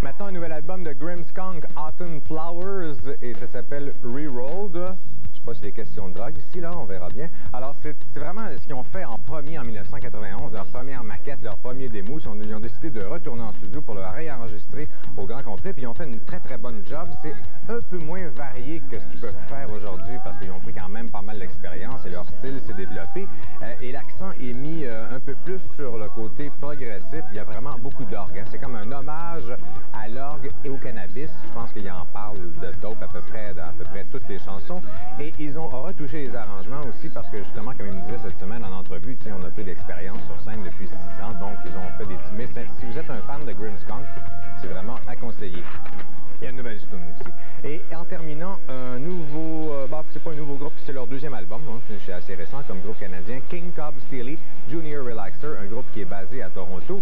Maintenant, un nouvel album de Grimmskunk, Autumn Flowers, et ça s'appelle Rerolled. Je sais pas si les questions de drogue ici, là, on verra bien. Alors, c'est vraiment ce qu'ils ont fait en premier en 1991, leur première maquette, leur premier démo. Ils ont décidé de retourner en studio pour le réenregistrer au grand complet, puis ils ont fait une très bonne job. C'est un peu moins varié que ce qu'ils peuvent faire aujourd'hui, parce qu'ils ont pris quand même pas mal d'expérience et leur style s'est développé. Et l'accent est mis un peu plus sur le côté progressif. Il y a vraiment beaucoup d'orgue. C'est comme un hommage à l'orgue et au cannabis. Je pense qu'ils en parlent de dope à peu près dans à peu près toutes les chansons. Et ils ont retouché les arrangements aussi parce que justement, comme ils me disaient cette semaine en entrevue, on a pris de l'expérience sur scène depuis 6 ans, donc ils ont fait des petits mix. Si vous êtes un fan de Grimmskunk, c'est vraiment à conseiller. Il y a une nouvelle tune aussi. Et en terminant, un nouveau, c'est pas un nouveau groupe, c'est leur deuxième album, hein, c'est assez récent comme groupe canadien, King Cobb Steely Junior Relaxer, un groupe qui est basé à Toronto.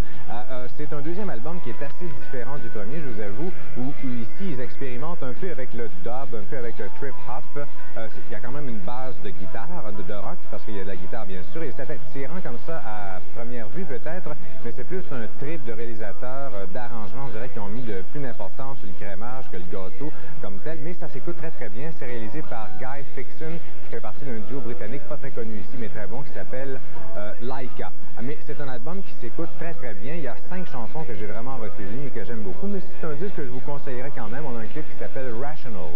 C'est un deuxième album qui est assez différent du premier, je vous avoue, où ici ils expérimentent un peu avec le dub, un peu avec le trip-hop. Il y a quand même une base de guitare, de rock, parce qu'il y a de la guitare bien sûr, et c'est attirant comme ça à première vue peut-être, mais c'est plus un trip de réalisateurs, d'arrangements, je dirais, qui ont mis de plus d'importance sur le crémage que le gâteau comme tel, mais ça s'écoute très bien. C'est réalisé par Guy Fixon, qui fait partie d'un duo britannique pas très connu ici, mais très bon, qui s'appelle Laika. Mais c'est un album qui s'écoute très bien. Il y a 5 chansons que j'ai vraiment retenues et que j'aime beaucoup, mais c'est un disque que je vous conseillerais quand même. On a un clip qui s'appelle Rational.